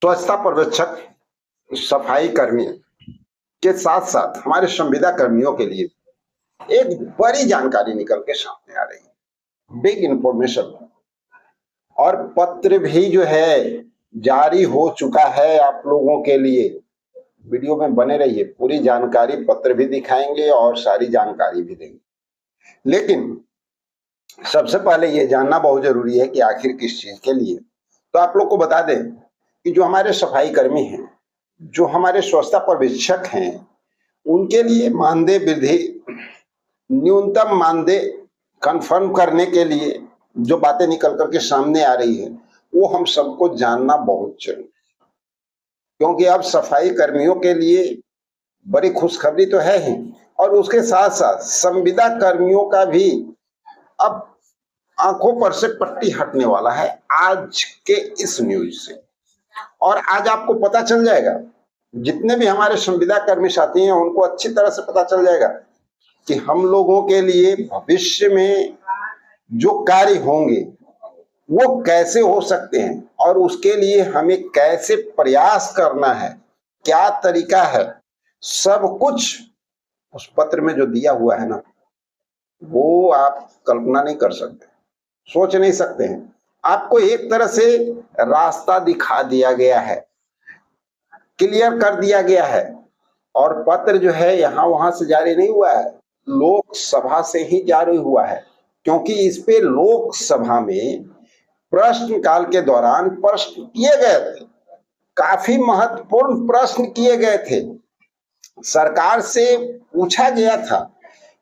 स्वच्छता पर्यवेक्षक, सफाई कर्मी के साथ साथ हमारे संविदा कर्मियों के लिए एक बड़ी जानकारी निकल के सामने आ रही है, बिग इंफॉर्मेशन। और पत्र भी जो है जारी हो चुका है आप लोगों के लिए। वीडियो में बने रहिए, पूरी जानकारी, पत्र भी दिखाएंगे और सारी जानकारी भी देंगे। लेकिन सबसे पहले ये जानना बहुत जरूरी है कि आखिर किस चीज के लिए। तो आप लोग को बता दें कि जो हमारे सफाई कर्मी हैं, जो हमारे स्वच्छता पर्यवेक्षक हैं, उनके लिए मानदेय वृद्धि, न्यूनतम मानदेय कंफर्म करने के लिए जो बातें निकल करके सामने आ रही है, वो हम सबको जानना बहुत जरूरी है। क्योंकि अब सफाई कर्मियों के लिए बड़ी खुशखबरी तो है ही, और उसके साथ साथ संविदा कर्मियों का भी अब आंखों पर से पट्टी हटने वाला है आज के इस न्यूज से। और आज आपको पता चल जाएगा, जितने भी हमारे संविदा कर्मी साथी हैं उनको अच्छी तरह से पता चल जाएगा कि हम लोगों के लिए भविष्य में जो कार्य होंगे वो कैसे हो सकते हैं, और उसके लिए हमें कैसे प्रयास करना है, क्या तरीका है, सब कुछ उस पत्र में जो दिया हुआ है ना, वो आप कल्पना नहीं कर सकते, सोच नहीं सकते हैं। आपको एक तरह से रास्ता दिखा दिया गया है, क्लियर कर दिया गया है। और पत्र जो है यहाँ वहां से जारी नहीं हुआ है, लोकसभा से ही जारी हुआ है। क्योंकि इस पे लोकसभा में प्रश्नकाल के दौरान प्रश्न किए गए थे, काफी महत्वपूर्ण प्रश्न किए गए थे। सरकार से पूछा गया था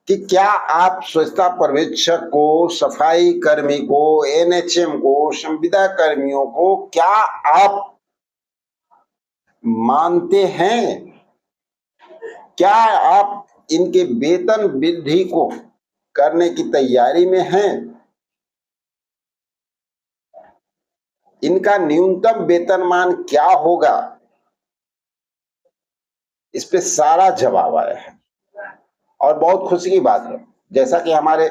कि क्या आप स्वच्छता पर्यवेक्षक को, सफाई कर्मी को, एनएचएम को, संविदा कर्मियों को क्या आप मानते हैं? क्या आप इनके वेतन वृद्धि को करने की तैयारी में हैं? इनका न्यूनतम वेतनमान क्या होगा? इस पे सारा जवाब आया है। और बहुत खुशी की बात है, जैसा कि हमारे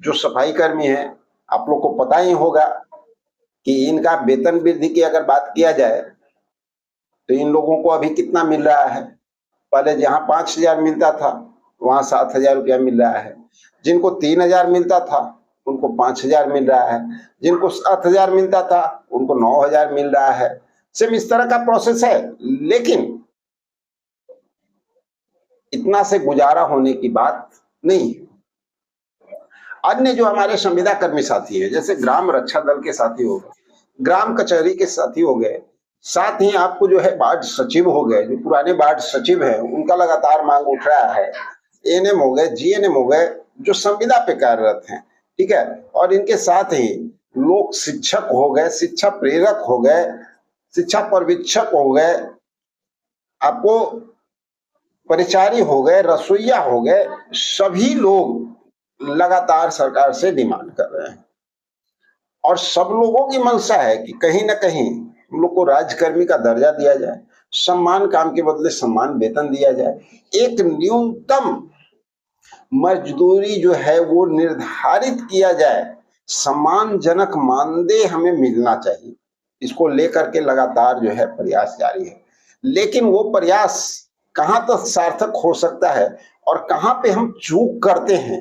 जो सफाई कर्मी हैं, आप लोग को पता ही होगा कि इनका वेतन वृद्धि की अगर बात किया जाए तो इन लोगों को अभी कितना मिल रहा है। पहले जहां 5,000 मिलता था वहां 7,000 रुपया मिल रहा है। जिनको 3,000 मिलता था उनको 5,000 मिल रहा है। जिनको 7,000 मिलता था उनको 9,000 मिल रहा है। सिर्फ इस तरह का प्रोसेस है। लेकिन इतना से गुजारा होने की बात नहीं है। अन्य जो हमारे संविदा कर्मी साथी है, जैसे ग्राम रक्षा दल के साथी हो गए, ग्राम कचहरी के साथी हो गए, साथ ही आपको जो है वार्ड सचिव हो गए, जो पुराने वार्ड सचिव हैं उनका लगातार मांग उठ रहा है, एएनएम हो गए, जीएनएम हो गए, जो संविदा पे कार्यरत हैं, ठीक है। और इनके साथ ही लोक शिक्षक हो गए, शिक्षा प्रेरक हो गए, शिक्षा पर्यवेक्षक हो गए, आपको परिचारी हो गए, रसोईया हो गए, सभी लोग लगातार सरकार से डिमांड कर रहे हैं। और सब लोगों की मंशा है कि कहीं ना कहीं हम लोग को राज्यकर्मी का दर्जा दिया जाए, सम्मान काम के बदले सम्मान वेतन दिया जाए, एक न्यूनतम मजदूरी जो है वो निर्धारित किया जाए, सम्मानजनक मानदेय हमें मिलना चाहिए। इसको लेकर के लगातार जो है प्रयास जारी है। लेकिन वो प्रयास कहां तक सार्थक हो सकता है और कहां पे हम चूक करते हैं,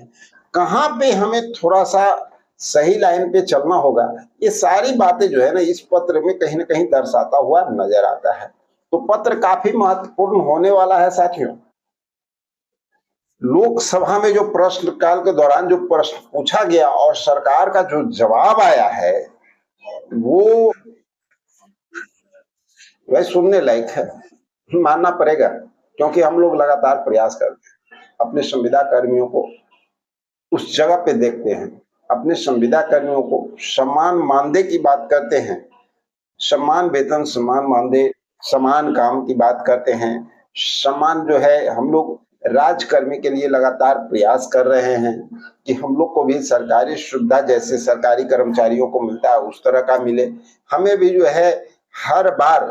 कहां पे हमें थोड़ा सा सही लाइन पे चलना होगा, ये सारी बातें जो है ना इस पत्र में कहीं ना कहीं दर्शाता हुआ नजर आता है। तो पत्र काफी महत्वपूर्ण होने वाला है साथियों। लोकसभा में जो प्रश्नकाल के दौरान जो प्रश्न पूछा गया और सरकार का जो जवाब आया है वो वह सुनने लायक है, मानना पड़ेगा। क्योंकि हम लोग लगातार प्रयास करते हैं, अपने संविदा कर्मियों को उस जगह पे देखते हैं, अपने संविदा कर्मियों को समान मानदेय की बात करते हैं, समान वेतन, समान मानदेय, समान काम की बात करते हैं, समान जो है हम लोग राजकर्मी के लिए लगातार प्रयास कर रहे हैं कि हम लोग को भी सरकारी सुविधा जैसे सरकारी कर्मचारियों को मिलता है उस तरह का मिले। हमें भी जो है हर बार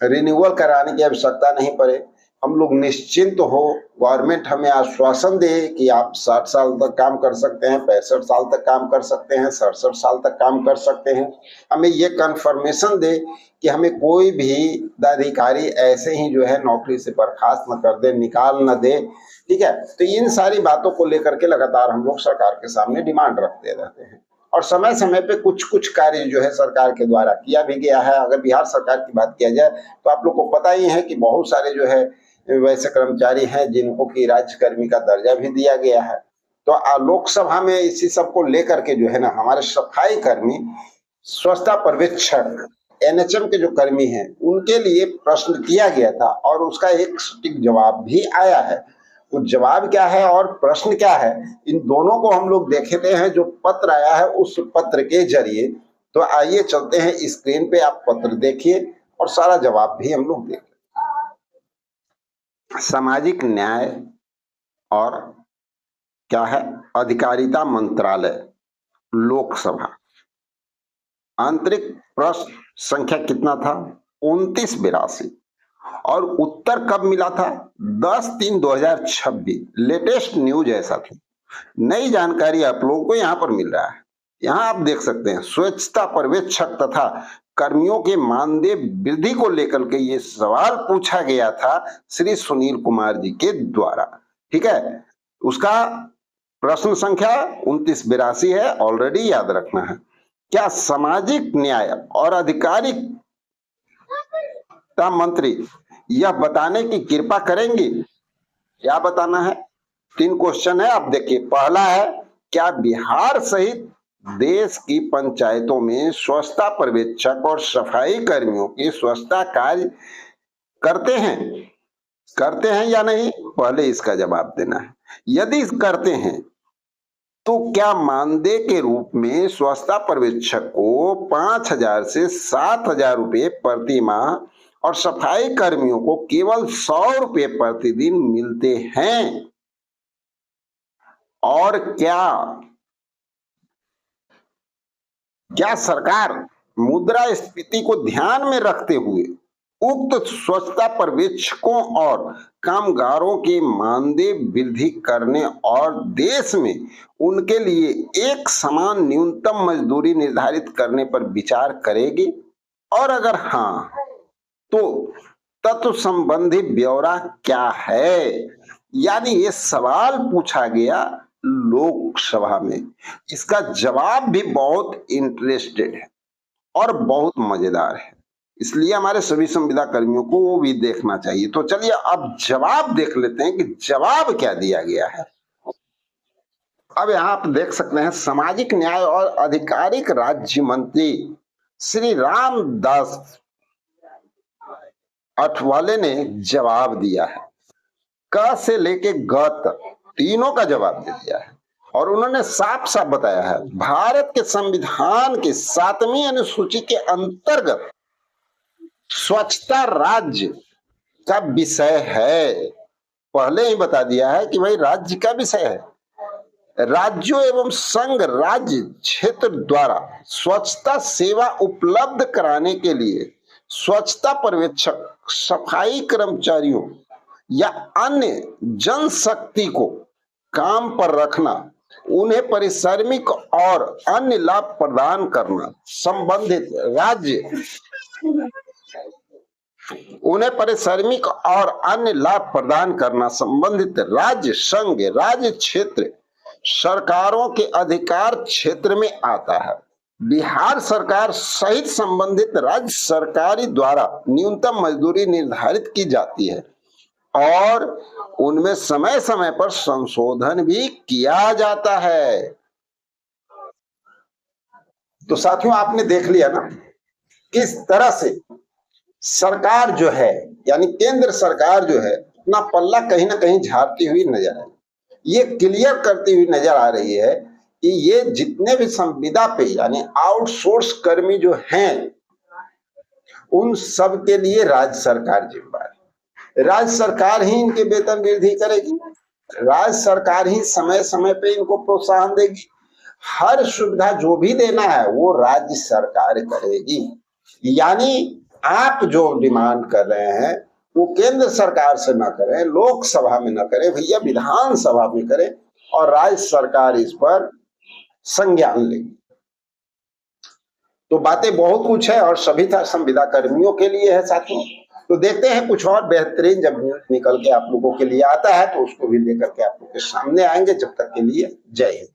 रिन्यूअल कराने की आवश्यकता नहीं पड़े, हम लोग निश्चिंत हो, गवर्नमेंट हमें आश्वासन दे कि आप 60 साल तक काम कर सकते हैं, 65 साल तक काम कर सकते हैं, 67 साल तक काम कर सकते हैं। हमें ये कंफर्मेशन दे कि हमें कोई भी अधिकारी ऐसे ही जो है नौकरी से बर्खास्त न कर दे, निकाल न दे। ठीक है, तो इन सारी बातों को लेकर के लगातार हम लोग सरकार के सामने डिमांड रखते रहते हैं और समय समय पे कुछ कुछ कार्य जो है सरकार के द्वारा किया भी गया है। अगर बिहार सरकार की बात किया जाए तो आप लोग को पता ही है कि बहुत सारे जो है वैसे कर्मचारी हैं जिनको कि राज्यकर्मी का दर्जा भी दिया गया है। तो लोकसभा में इसी सब को लेकर के जो है ना हमारे सफाई कर्मी, स्वच्छता पर्यवेक्षक, एनएचएम के जो कर्मी हैं उनके लिए प्रश्न किया गया था और उसका एक सटीक जवाब भी आया है। वो जवाब क्या है और प्रश्न क्या है, इन दोनों को हम लोग देखते हैं। जो पत्र आया है उस पत्र के जरिए, तो आइए चलते हैं स्क्रीन पे, आप पत्र देखिए और सारा जवाब भी हम लोग देखें। सामाजिक न्याय और क्या है, अधिकारिता मंत्रालय, लोकसभा। आंतरिक प्रश्न संख्या कितना था, 2982 और उत्तर कब मिला था, 10/3/2026। लेटेस्ट न्यूज ऐसा थी। नई जानकारी आप लोगों को यहाँ पर मिल रहा है। यहाँ आप देख सकते हैं स्वच्छता पर्यवेक्षक तथा कर्मियों के मानदेय वृद्धि को लेकर के ये सवाल पूछा गया था श्री सुनील कुमार जी के द्वारा। ठीक है, उसका प्रश्न संख्या 2982 है, ऑलरेडी याद रखना है। क्या सामाजिक न्याय और अधिकारिता मंत्री यह बताने की कृपा करेंगे, क्या बताना है? 3 क्वेश्चन है, आप देखिए। पहला है, क्या बिहार सहित देश की पंचायतों में स्वच्छता पर्यवेक्षक और सफाई कर्मियों की स्वच्छता कार्य करते हैं या नहीं? पहले इसका जवाब देना है। यदि करते हैं तो क्या मानदेय के रूप में स्वच्छता पर्यवेक्षक को 5,000 से 7,000 रुपए प्रति माह और सफाई कर्मियों को केवल 100 रुपए प्रतिदिन मिलते हैं? और क्या सरकार मुद्रास्फीति को ध्यान में रखते हुए उक्त स्वच्छता पर्यवेक्षकों और कामगारों के मानदेय वृद्धि करने और देश में उनके लिए एक समान न्यूनतम मजदूरी निर्धारित करने पर विचार करेगी? और अगर हाँ, तो तत्व संबंधी ब्यौरा क्या है? यानी ये सवाल पूछा गया लोकसभा में। इसका जवाब भी बहुत इंटरेस्टेड है और बहुत मजेदार है, इसलिए हमारे सभी संविदा कर्मियों को वो भी देखना चाहिए। तो चलिए अब जवाब देख लेते हैं कि जवाब क्या दिया गया है। अब यहाँ आप देख सकते हैं, सामाजिक न्याय और आधिकारिक राज्य मंत्री श्री रामदास अठवले ने जवाब दिया है। क से लेके ग तक तीनों का जवाब दे दिया है और उन्होंने साफ साफ बताया है, भारत के संविधान के 7वीं अनुसूची के अंतर्गत स्वच्छता राज्य का विषय है। पहले ही बता दिया है कि भाई राज्य का विषय है। राज्यों एवं संघ राज्य क्षेत्र द्वारा स्वच्छता सेवा उपलब्ध कराने के लिए स्वच्छता पर्यवेक्षक, सफाई कर्मचारियों या अन्य जनशक्ति को काम पर रखना, उन्हें पारिश्रमिक और अन्य लाभ प्रदान करना, संबंधित राज्य, संघ, राज्य क्षेत्र सरकारों के अधिकार क्षेत्र में आता है। बिहार सरकार सहित संबंधित राज्य सरकारी द्वारा न्यूनतम मजदूरी निर्धारित की जाती है और उनमें समय समय पर संशोधन भी किया जाता है। तो साथियों, आपने देख लिया ना किस तरह से सरकार जो है, यानी केंद्र सरकार जो है, अपना पल्ला कहीं ना कहीं झाड़ती हुई नजर आई। ये क्लियर करती हुई नजर आ रही है कि ये जितने भी संविदा पे यानी आउटसोर्स कर्मी जो हैं, उन सब के लिए राज्य सरकार जिम्मेदार है। राज्य सरकार ही इनके वेतन वृद्धि करेगी, राज्य सरकार ही समय समय पे इनको प्रोत्साहन देगी। हर सुविधा जो भी देना है वो राज्य सरकार करेगी। यानी आप जो डिमांड कर रहे हैं वो केंद्र सरकार से ना करें, लोकसभा में ना करें, भैया विधानसभा में करें और राज्य सरकार इस पर संज्ञान लेगी। तो बातें बहुत कुछ है और सभी संविदा कर्मियों के लिए है साथियों। तो देखते हैं कुछ और बेहतरीन जब न्यूज निकल के आप लोगों के लिए आता है तो उसको भी लेकर के आप लोग के सामने आएंगे। जब तक के लिए जय हिंद।